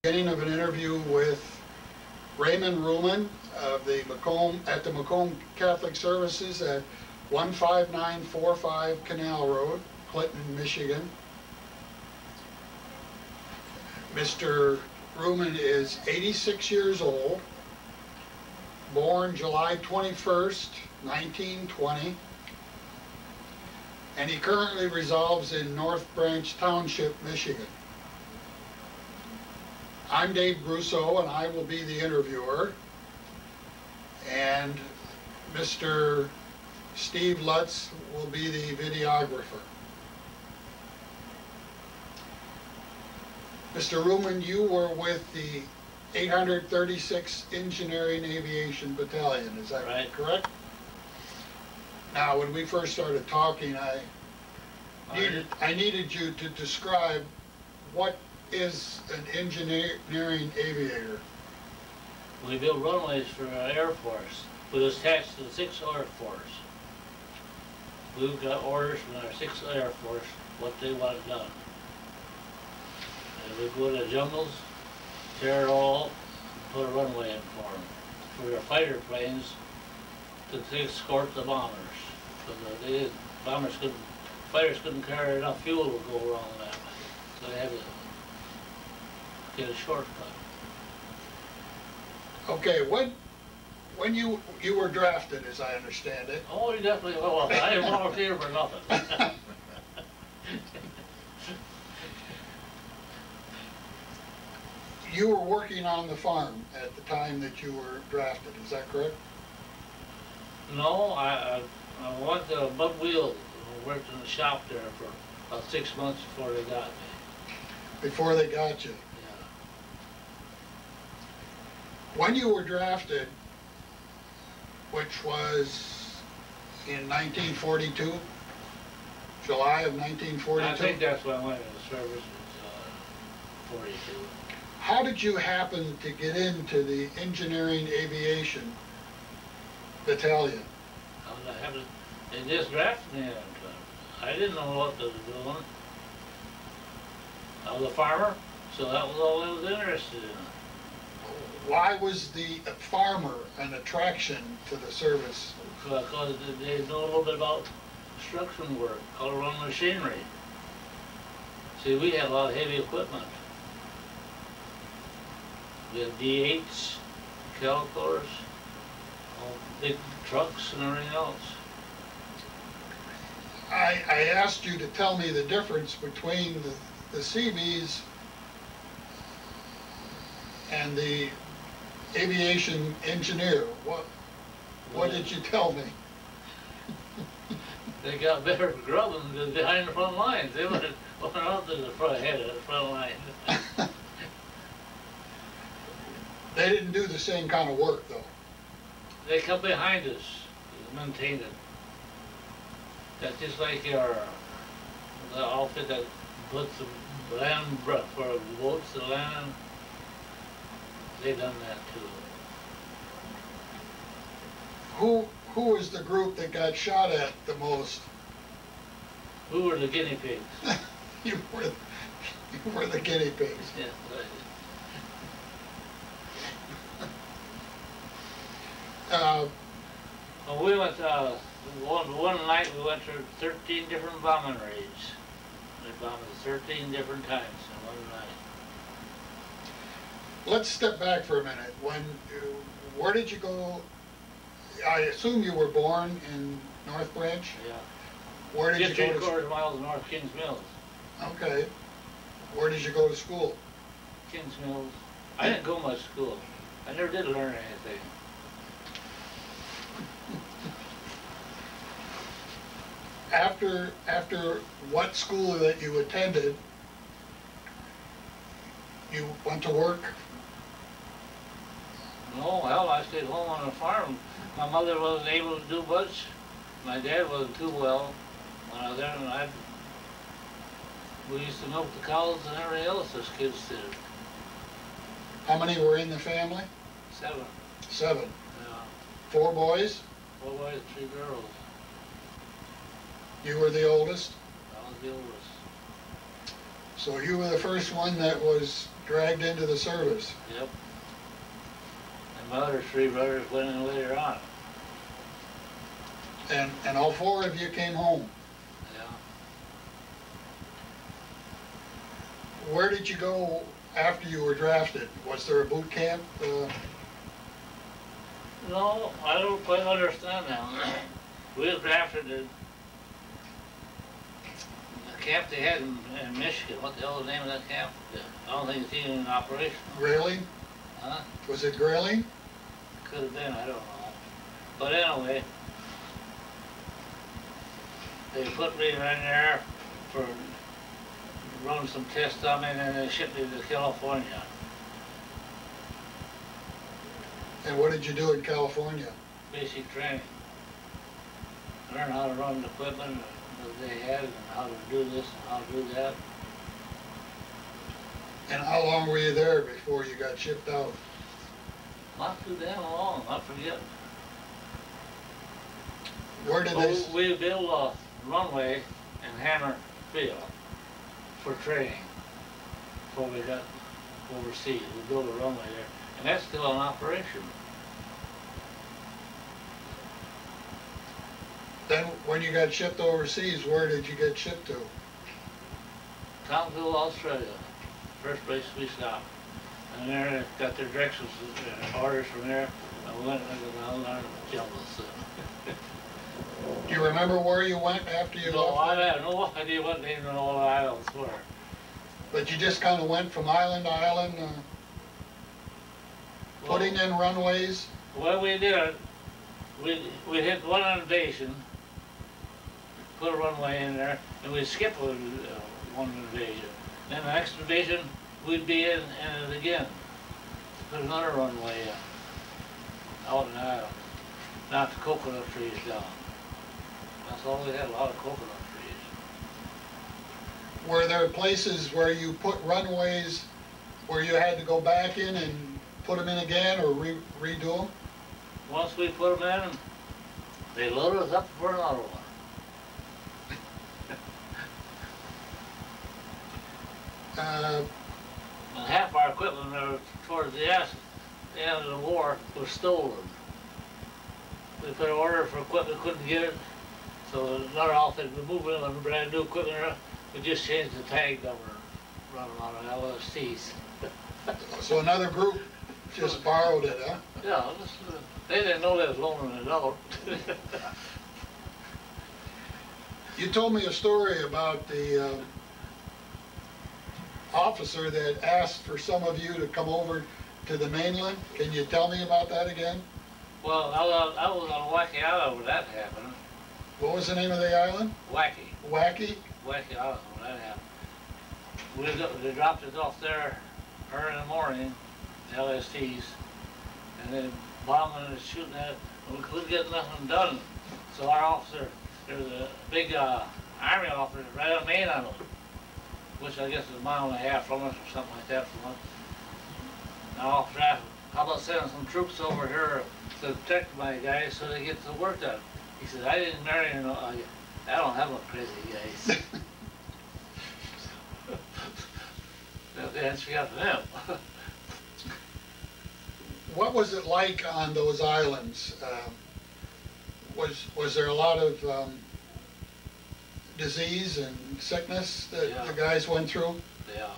Beginning of an interview with Raymond Ruhlman of the Macomb Catholic Services at 15945 Canal Road, Clinton, Michigan. Mr. Ruhlman is 86 years old, born July 21st, 1920, and he currently resides in North Branch Township, Michigan. I'm Dave Brousseau, and I will be the interviewer, and Mr. Steve Lutz will be the videographer. Mr. Ruhlman, you were with the 836 Engineering Aviation Battalion, is that right? Correct? Now, when we first started talking, I needed you to describe what is an engineering aviator. We build runways for our Air Force. We was attached to the 6th Air Force. We got orders from our 6th Air Force what they wanted done. And we go to the jungles, tear it all, put a runway in for them. For our fighter planes to escort the bombers. Because fighters couldn't carry enough fuel to go around that way. So they had to get a shortcut. Okay, when you were drafted, as I understand it. Oh, you definitely well. I didn't volunteer for nothing. You were working on the farm at the time that you were drafted, is that correct? No, I went to Bud Wheel, worked in the shop there for about 6 months before they got me. Before they got you? Yeah. When you were drafted, which was in 1942, July of 1942? I think that's when I went into service, was 42. How did you happen to get into the Engineering Aviation Battalion? They just drafted me. I didn't know what they were doing. I was a farmer, so that was all I was interested in. Why was the farmer an attraction to the service? Because they know a little bit about construction work, all around machinery. See, we had a lot of heavy equipment. We had D8s, Calicors, big trucks and everything else. I asked you to tell me the difference between the Seabees and the aviation engineer. What did you tell me? They got better for grubbing than behind the front lines. They went out to the front head of the front line. They didn't do the same kind of work, though. They come behind us, maintain it. That's just like the outfit that puts the land for boats to land. They done that too. Who was the group that got shot at the most? We were the guinea pigs. You were the guinea pigs. Yeah, right. We went, one night we went through 13 different bombing raids. They bombed us 13 different times in one night. Let's step back for a minute. Where did you go? I assume you were born in North Branch? Yeah. Where did you go to 3/4 miles north Kings Mills. Okay. Where did you go to school? Kings Mills. I didn't go much to school. I never did learn anything. After what school that you attended, you went to work? No, hell, I stayed home on the farm. My mother wasn't able to do much. My dad wasn't too well when I was there, and we used to milk the cows and everything else as kids did. How many were in the family? 7. 7. Yeah. 4 boys? 4 boys, 3 girls. You were the oldest? I was the oldest. So you were the first one that was dragged into the service. Yep. And my other three brothers went in later on. And all four of you came home. Yeah. Where did you go after you were drafted? Was there a boot camp? No, I don't quite understand now. We were drafted in the camp they had in Michigan. What the hell is the name of that camp? I don't think it's even in operation. Grayling? Huh? Was it Grayling? Could have been, I don't know. But anyway, they put me in there for run some tests on me, and then they shipped me to California. And what did you do in California? Basic training. Learn how to run the equipment that they had, and how to do this and how to do that. And how long were you there before you got shipped out? Not too damn long, I forget. Where did they... We built a runway in Hammer Field for training before we got overseas. We built a runway there, and that's still in operation. Then when you got shipped overseas, where did you get shipped to? Townsville, Australia, first place we stopped. And there they got their directions, orders from there, and we went down there in the jungle. So. Do you remember where you went after you No, left? I have no idea what names on all the islands were. But you just kind of went from island to island, putting in runways? Well, we did, we hit one invasion, put a runway in there, and we'd skip one invasion. Then the next invasion, we'd be in it again, put another runway in, out in the island, knock the coconut trees down. That's all we had, a lot of coconut trees. Were there places where you put runways where you had to go back in and put them in again or redo them? Once we put them in, they loaded us up for another one. And half our equipment towards the end of the war was stolen. We put an order for equipment, couldn't get it, so another outfit was moving on brand new equipment. We just changed the tag number, run them out of LSTs. So another group just borrowed it, huh? Yeah, they didn't know they was loaning it out. You told me a story about the officer that asked for some of you to come over to the mainland. Can you tell me about that again? Well, I was on Wacky Island when that happened. What was the name of the island? Wacky. Wacky? Wacky Island when that happened. They dropped us off there early in the morning, LSTs, and then bombing and shooting at it, and we couldn't get nothing done. So our officer, there was a big army officer right on the main island, which I guess is a mile and a half from us or something like that from us. Now, officer asked, how about sending some troops over here to protect my guys so they get the work done? He said, I didn't marry I don't have no crazy guys. That's the answer you got for them. What was it like on those islands? Was there a lot of disease and sickness that the guys went through? Yeah.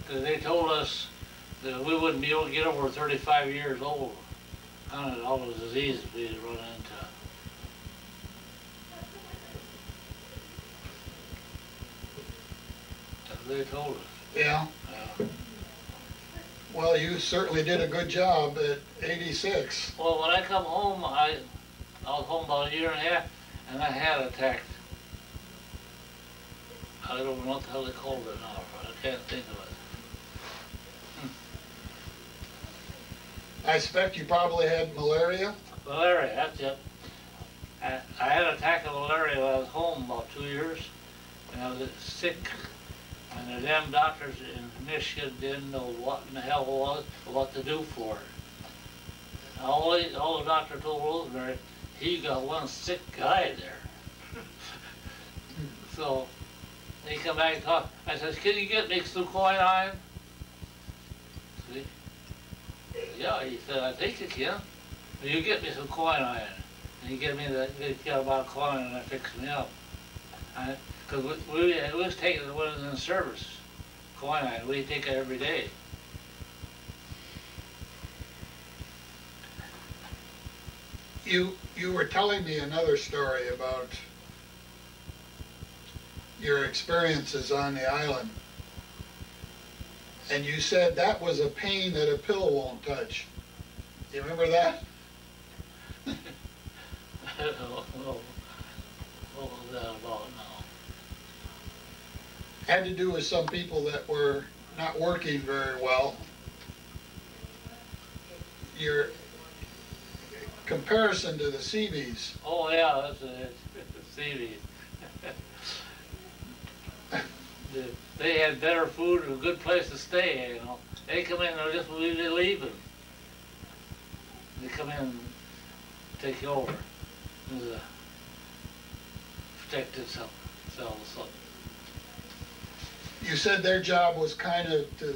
'Cause they told us that we wouldn't be able to get over 35 years old. Kind of all the diseases we'd run into. That's what they told us. Yeah. Well, you certainly did a good job at 86. Well, when I come home, I was home about a year and a half, and I had attacked. I don't know what the hell they called it now, but I can't think of it. I expect you probably had malaria? Malaria, that's it. I had an attack of malaria when I was home about 2 years, and I was sick, and the damn doctors in Michigan didn't know what in the hell it was or what to do for it. All the doctor told Rosemary, he got one sick guy there. So He come back and talk. I says, can you get me some quinine? See? Yeah, he said, I think you can. Will you get me some quinine? And he gave me the about quinine and I fixed me up. Because we was taking it when it was in service. Quinine, we take it every day. You were telling me another story about your experiences on the island. And you said that was a pain that a pill won't touch. Do you remember that? What was that about now? Had to do with some people that were not working very well. Your comparison to the Seabees. Oh yeah, that's it. Seaweed. They had better food and a good place to stay, you know. They come in and just leave them. They come in and take you over. It was a protected cell. You said their job was kind of to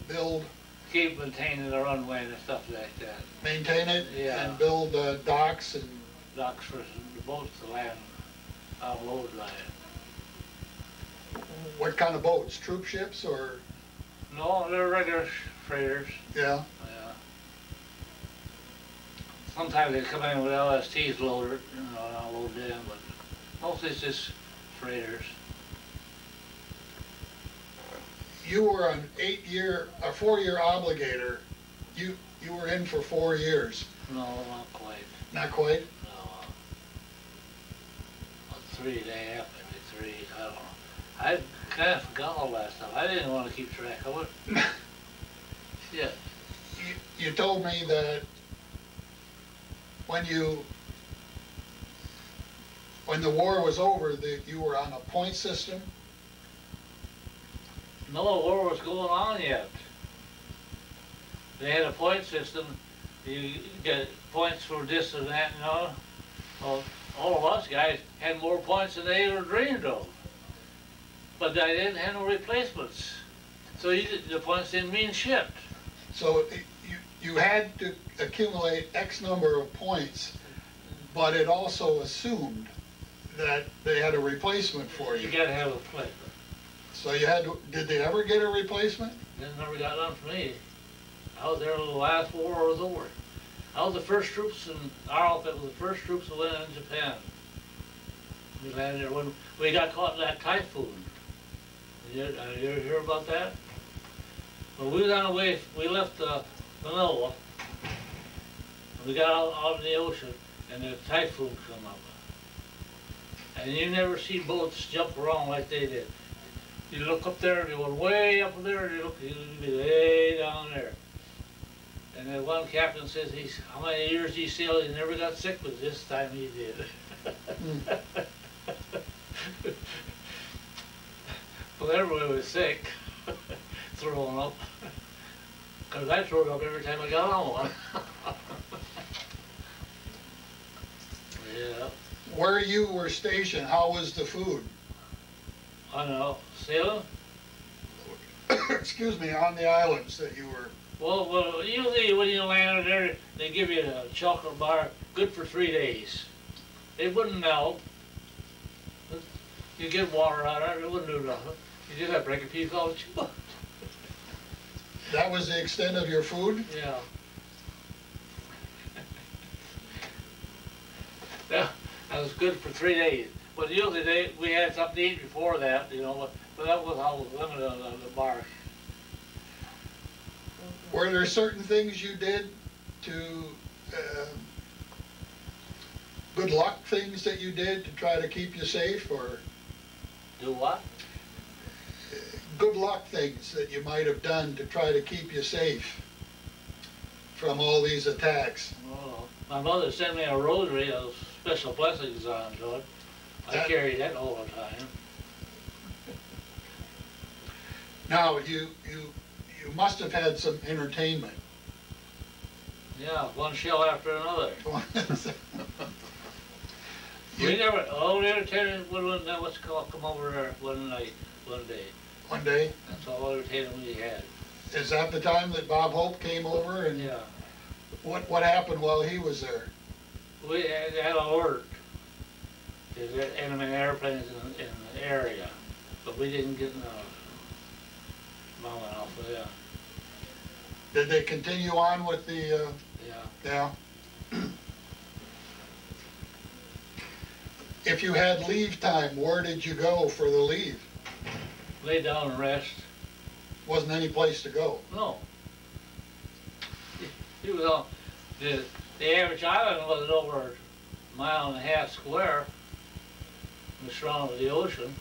build, Keep maintaining the runway and stuff like that. maintain it, Yeah. and build docks and Docks for the boats to land, unload line. what kind of boats? Troop ships or? No, they're regular freighters. Yeah. Yeah. Sometimes they come in with LSTs loaded, you know, and unload them, but mostly it's just freighters. You were an 4-year obligator. You were in for 4 years. No, not quite. Not quite. No. 3.5, maybe 3. I don't know. I kind of forgot all that stuff. I didn't want to keep track of it. Yeah. You told me that when the war was over, that you were on a point system. No war was going on yet. They had a point system. You get points for this and that, you know. Well, all of us guys had more points than they ever dreamed of. But they didn't have no replacements. So the points didn't mean shit. So you had to accumulate X number of points, but it also assumed that they had a replacement for you. You gotta have a replacement. So you had to, did they ever get a replacement? They never got none for me. I was there till the last war was over. I was the first troops in our outfit was the first troops to land in Japan. We landed there when we got caught in that typhoon. You ever hear about that? Well, we was on the way. We left Manila. And we got out in the ocean, and the typhoon come up. And you never see boats jump around like they did. You look up there, they went way up there, and you'd be way down there. And then one captain says, how many years he sailed, he never got sick, but this time he did. Well, everybody was sick, throwing up. Because I threw up every time I got on one. Yeah. Where you were stationed, how was the food? I don't know, sailing? Excuse me, on the islands that you were. Well, usually when you land there, they give you a chocolate bar, good for 3 days. It wouldn't melt. You get water out of it, it wouldn't do nothing. You just have to break a piece off. That was the extent of your food? Yeah. Yeah, that was good for 3 days. But usually we had something to eat before that, you know, but that was how limited on the bar. Were there certain things you did to, good luck things that you did to try to keep you safe, or Do what? good luck things that you might have done to try to keep you safe from all these attacks? Oh, my mother sent me a rosary of special blessings on to it. I carry that all the time. Now, you must have had some entertainment. Yeah, one shell after another. We never, oh, the entertainment would, what's called, come over there one night, one day. One day? That's all entertainment we had. Is that the time that Bob Hope came over? And Yeah. what happened while he was there? We had an alert. There's enemy airplanes in the area, but we didn't get no moment off of that. Did they continue on with the, Yeah. yeah? If you had leave time, where did you go for the leave? Lay down and rest. Wasn't any place to go. No. It was all, the average island was over a mile and a half square. It was surrounded with the ocean.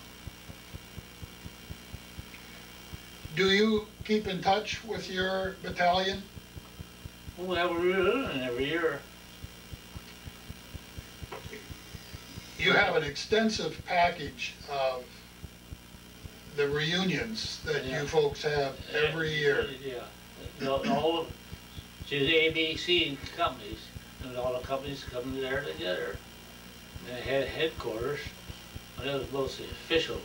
Do you keep in touch with your battalion? Well, we have a reunion every year. You have an extensive package of the reunions that Yeah. you folks have every year. Yeah. All of, see, the ABC companies, and all the companies come there together. And they had headquarters, and it was mostly officials.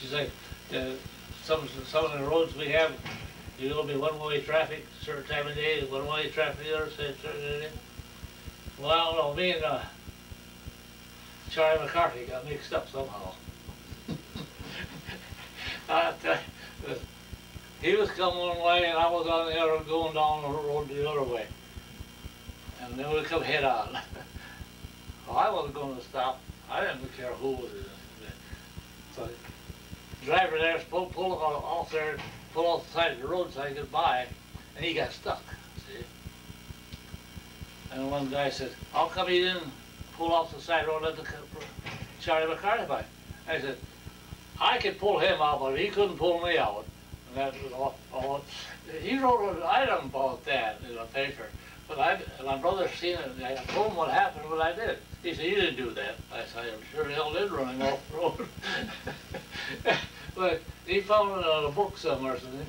She's like, some of the roads we have, you know, be one-way traffic certain time of day, one-way traffic the other side certain day. Well, I don't know, me and Charlie McCarthy got mixed up somehow. He was coming one way and I was on the other, going down the road the other way. And then we come head on. Well, I wasn't going to stop. I didn't care who was in it. So the driver there pulled off there, pulled off the side of the road so I could by, and he got stuck. See? And one guy said, "How come he didn't pull off the side road and let the Charlie McCarthy by?" I said, "I could pull him out, but he couldn't pull me out." And that was all. He wrote an item about that in the paper. But my brother seen it, and I told him what happened, what I did. He said, "You didn't do that." I said, "I'm sure the hell did running off the road." But he found it on a book somewhere, so then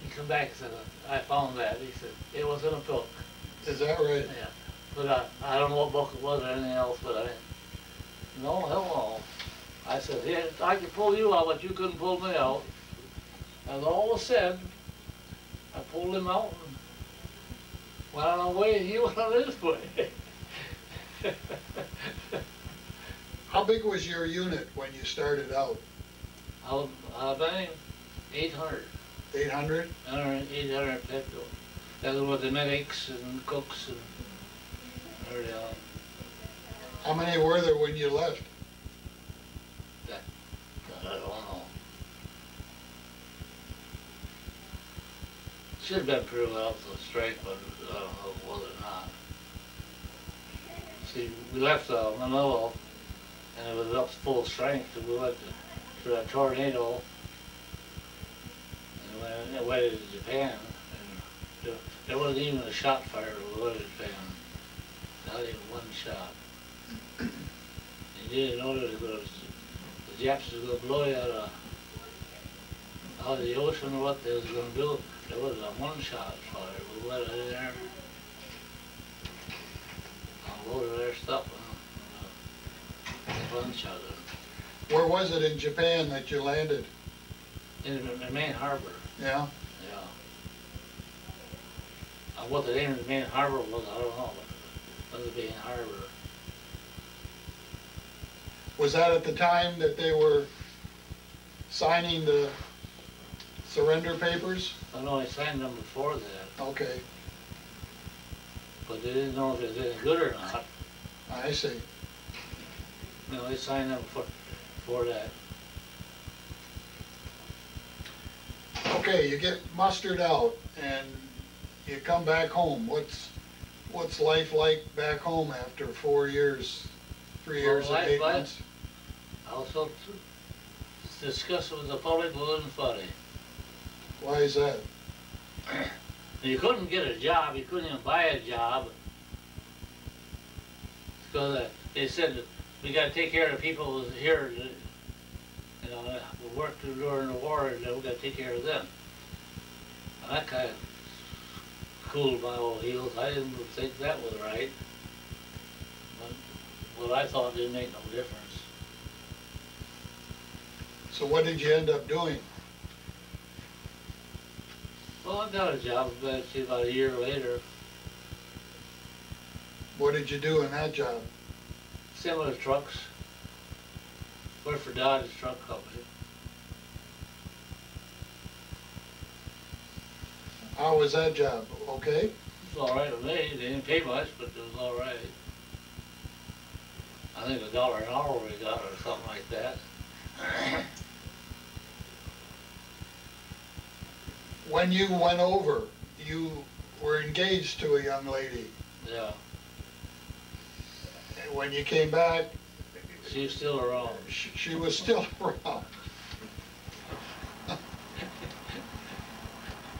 he come back and said, "I found that." He said, "It was in a book." Is that right? Yeah. But I don't know what book it was or anything else, but no, hell no. I said, "Yeah, I could pull you out, but you couldn't pull me out." And all was said, I pulled him out and went on our way, and he went on his way. How big was your unit when you started out? About 800. 800? 800 people. That was with the medics and cooks and everything else. How many were there when you left? I don't know. Should have been pretty well up to the strike, but I don't know if it was or not. See, we left Manila, and it was up to full strength, and we went through a tornado, and went into Japan, and there wasn't even a shot fired when we went to Japan. Not even one shot. You didn't know that the Japs was going to blow you out of the ocean or what they was going to do. There was a one-shot fire. We went in there, unloaded their stuff, and one-shot it. Where was it in Japan that you landed? In the main harbor. Yeah? Yeah. What the name of the main harbor was, I don't know, but it was the main harbor. Was that at the time that they were signing the surrender papers? I know I signed them before that, Okay, but they didn't know if it was any good or not. I see. You know, they signed them before that. Okay, you get mustered out and you come back home. What's life like back home after 4 years, 3 years Well, and 8 life- months? Also, discuss it with the public wasn't funny. Why is that? You couldn't get a job, you couldn't even buy a job. Because they said that we got to take care of the people who was here, you know, who worked during the war, and we got to take care of them. And that kind of cooled my old heels. I didn't think that was right. what I thought didn't make no difference. So what did you end up doing? Well, I got a job about a year later, What did you do in that job? similar trucks. Worked for Dodge Truck Company. How was that job? Okay? It was all right with me. They didn't pay much, but it was all right. I think $1 an hour we got or something like that. When you went over, you were engaged to a young lady. Yeah, And when you came back, she's still around. she was still around.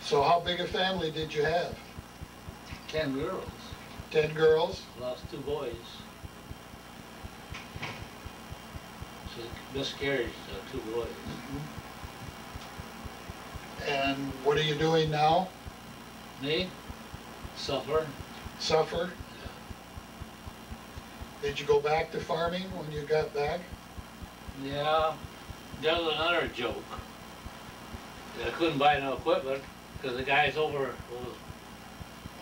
So how big a family did you have? 10 girls. 10 girls? Lost 2 boys. She miscarried 2 boys. And what are you doing now? Me? Suffer. Suffer? Yeah. Did you go back to farming when you got back? Yeah. That was another joke. I couldn't buy no equipment because the guys over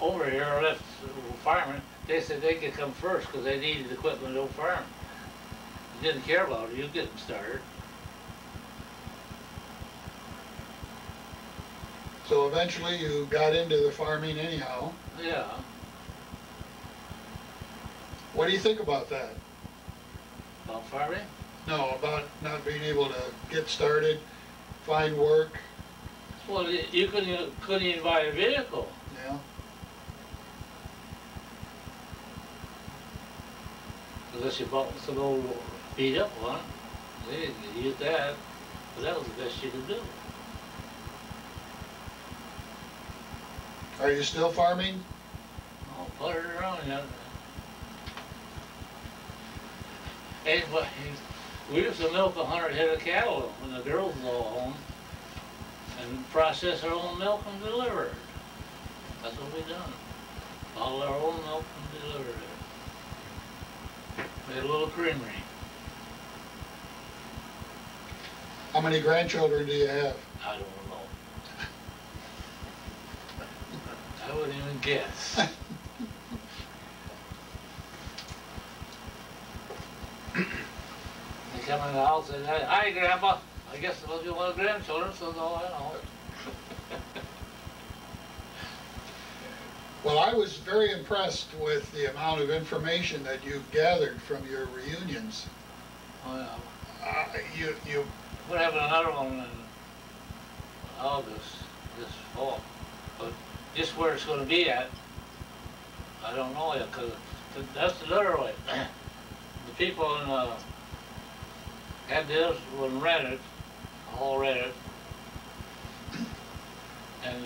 here left farming. They said they could come first because they needed equipment to farm. You didn't care about it. You get them started. So eventually you got into the farming anyhow. Yeah. What do you think about that? About farming? No, about not being able to get started, find work. Well, you couldn't even buy a vehicle. Yeah. Unless you bought some old beat up one. They didn't use that. But that was the best you could do. Are you still farming? Oh, put it around, yeah. Anyway, we used to milk 100 head of cattle when the girls was all home and process our own milk and deliver it. That's what we done. Bottle our own milk and deliver it. Made a little creamery. How many grandchildren do you have? I don't know. I wouldn't even guess. They come in the house and say, "Hi, Grandpa. I guess it must be one of the grandchildren," so no, I know. Well, I was very impressed with the amount of information that you've gathered from your reunions. Oh, yeah. You We're having another one in August, this fall. But just where it's going to be at, I don't know yet, because that's the other way. The people in had this one rented, all rented, and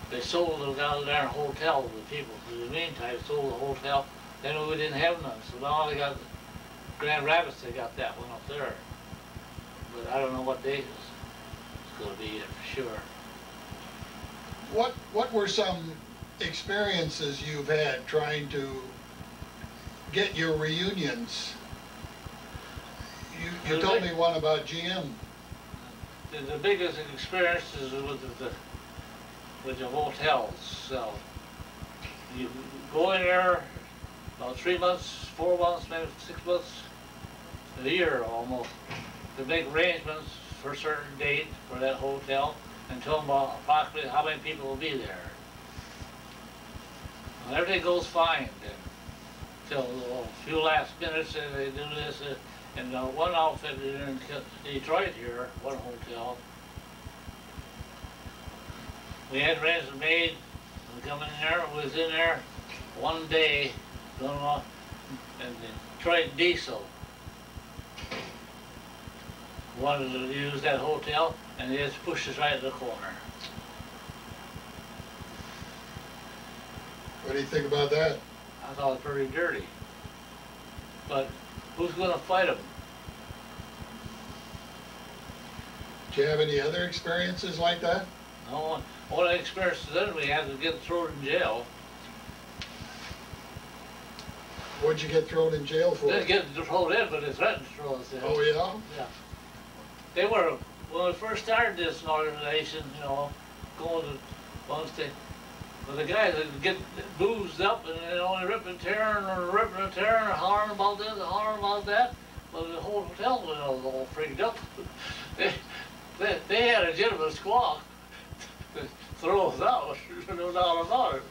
they sold it down there in hotel to the people. In the meantime, sold the hotel. Then we didn't have none, so now they got Grand Rapids. They got that one up there, but I don't know what date it's going to be yet for sure. what were some experiences you've had trying to get your reunions? You told me one about GM. The biggest experience is with the hotels. So you go in there about 3 months, 4 months, maybe 6 months, a year almost, to make arrangements for a certain date for that hotel and tell them about approximately how many people will be there. And everything goes fine then, till a few last minutes and they do this. And one outfit in Detroit here, one hotel, we had arrangements made, we come in there, we was in there one day, going on, and Detroit Diesel wanted to use that hotel, and they just pushed us right in the corner. What do you think about that? I thought it was pretty dirty. But who's going to fight them? Do you have any other experiences like that? No, all the experiences then we had to get thrown in jail. What'd you get thrown in jail for? Didn't get thrown in, but they threatened to throw us in. Oh, yeah? Yeah. They were, when we first started this organization, you know, going to one state, but the guys that get boozed up and they only ripping and tearing and hollering about this and hollering about that. Well, the whole hotel was all freaked up. They had a gentleman squawk to throw us out, no doubt about it.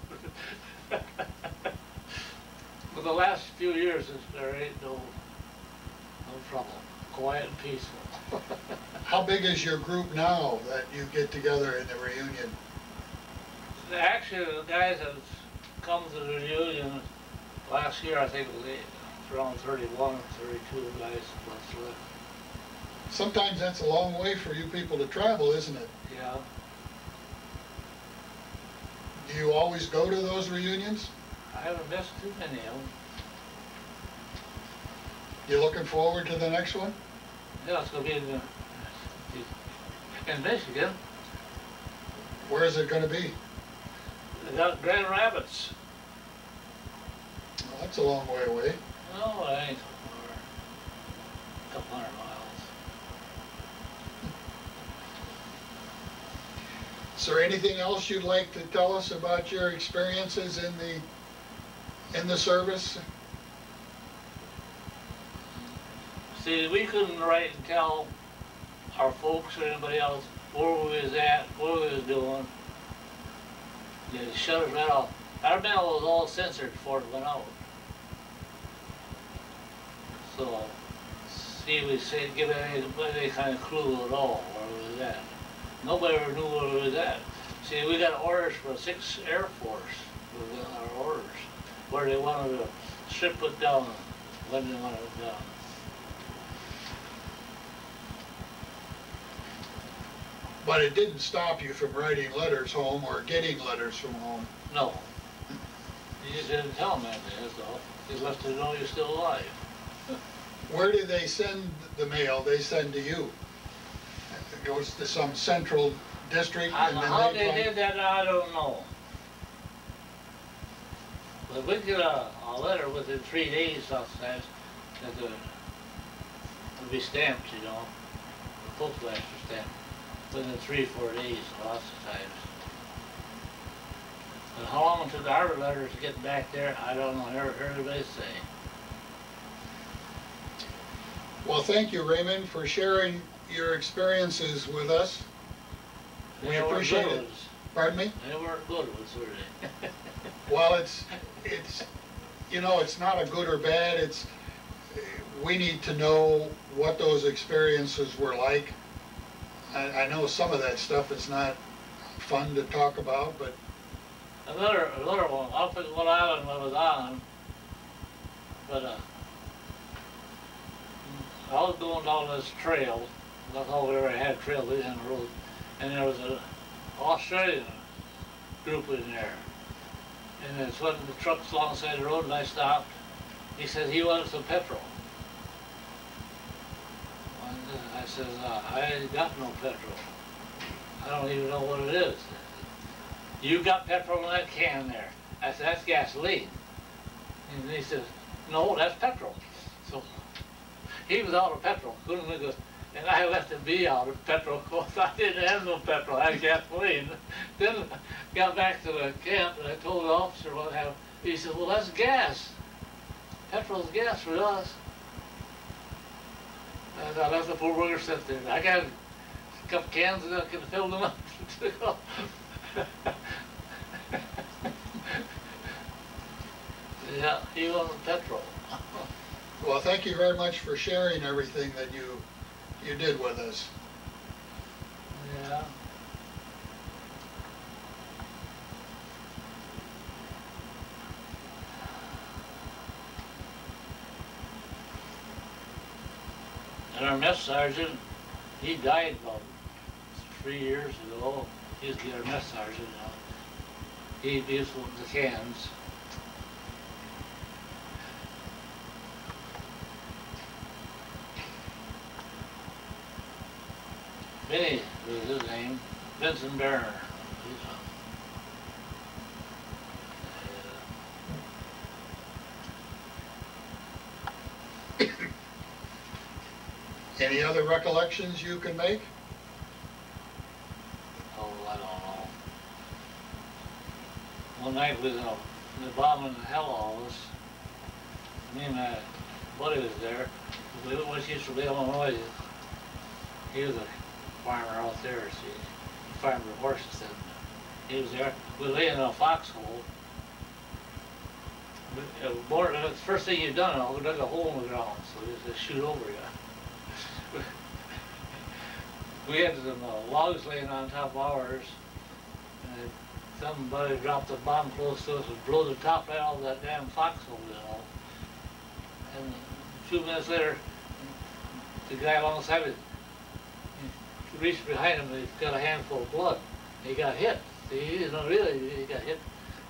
But the last few years, there ain't no trouble. Quiet and peaceful. How big is your group now that you get together in the reunion? Actually, the guys that come to the reunion last year, I think it was around 31, 32 guys plus left. Sometimes that's a long way for you people to travel, isn't it? Yeah. Do you always go to those reunions? I haven't missed too many of them. You looking forward to the next one? Yeah, it's going to be in Michigan. Where is it going to be? They got Grand Rapids. Well, that's a long way away. No, it ain't so far. A couple hundred miles. Is there anything else you'd like to tell us about your experiences in the service? See, we couldn't write and tell our folks or anybody else where we was at, what we was doing. They shut us right off. Our mail was all censored before it went out. So, see, we said give anybody any kind of clue at all where we was at. Nobody ever knew where we was at. See, we got orders from 6th Air Force. We got our orders where they wanted to strip it down, when they wanted it down. But it didn't stop you from writing letters home or getting letters from home. No. You just didn't tell them anything, that's all. You left to know you're still alive. Where do they send the mail they send to you? It goes to some central district and then How they find... did that, I don't know. But we get a letter within 3 days sometimes that would be stamped, you know, the postmaster stamp. Within 3 or 4 days, lots of times. But how long it took our letters to get back there, I don't know. I never heard anybody say. Well, thank you, Raymond, for sharing your experiences with us. We appreciate it. Pardon me? They weren't good ones, were they? Well, it's you know, it's not a good or bad. It's we need to know what those experiences were like. I know some of that stuff is not fun to talk about, but Another one, I forget what island I was on, but I was going down this trail. That's all we ever had, trails in the road, and there was an Australian group in there. And it's when the trucks alongside the road, and I stopped. He said he wanted some petrol. I said, I ain't got no petrol. I don't even know what it is. You got petrol in that can there. I said, that's gasoline. And he says, no, that's petrol. So he was out of petrol. Couldn't make a, and I left him be out of petrol. Of course, I didn't have no petrol. I had gasoline. Then got back to the camp and I told the officer what happened. He said, well, that's gas. Petrol's gas for us. And I left the poor bugger sit there. I got a couple cans and I could have filled them up to go. Yeah, he wanted petrol. well, thank you very much for sharing everything that you did with us. Yeah. And our mess sergeant, he died about 3 years ago. He used to be our mess sergeant now. He used the cans. Vinny was his name, Vincent Barner. Any other recollections you can make? Oh, I don't know. One night we was in the bombing hell all of us. Me and my buddy was there. We was used to be in Illinois. He was a farmer out there, see. He farmed the horses, and he was there. We lay in a foxhole. The first thing you've done, we dug a hole in the ground, so we just shoot over you. We had some logs laying on top of ours, and somebody dropped a bomb close to us and blew the top right out of that damn foxhole, you know. And a few minutes later, the guy alongside it, he reached behind him and he's got a handful of blood. He got hit. See, you know, really, he got hit.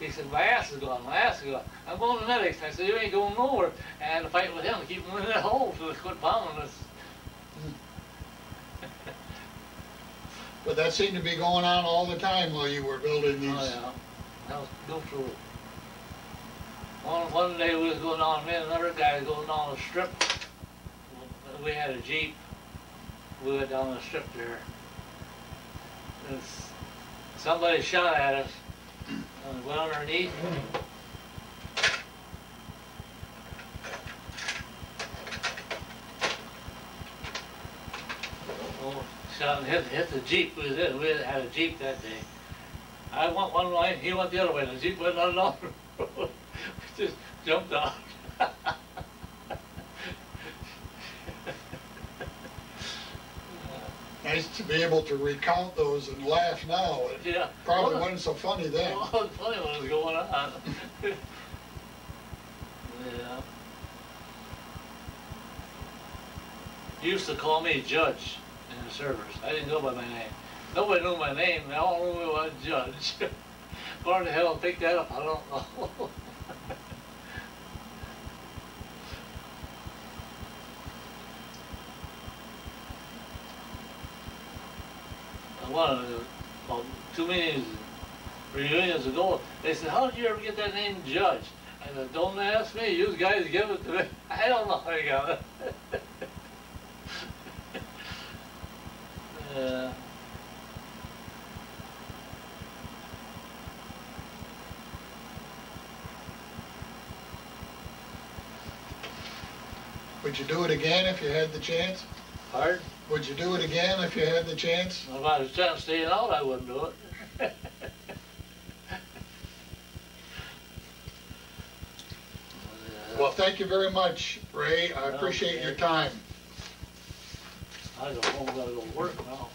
He said, my ass is gone, my ass is gone. I'm going to medics. I said, you ain't going nowhere. And I had to fight with him to keep him in that hole so they quit bombing us. But that seemed to be going on all the time while you were building these. Oh, yeah. That was go through. One day we was going on, me and another guy was going down the strip. We had a Jeep. We went down the strip there. And somebody shot at us and went underneath. Oh, shot and hit the Jeep we was in. We had a Jeep that day. I went one way, he went the other way. The Jeep went on the road. We just jumped out. Nice to be able to recount those and laugh now. It Yeah. probably wasn't so funny then. Well, it was funny what was going on. Yeah. You used to call me Judge in the service. I didn't go by my name. Nobody knew my name. They all knew me was Judge. Where the hell picked that up? I don't know. About 2 meetings, reunions ago, they said, how did you ever get that name Judge? I said, don't ask me, you guys give it to me. I don't know how you got it. Would you do it again if you had the chance? Pardon? Would you do it again if you had the chance? If I was trying to stay out, I wouldn't do it. Well, thank you very much, Ray. I appreciate your time. I don't know, I'm gonna go work now.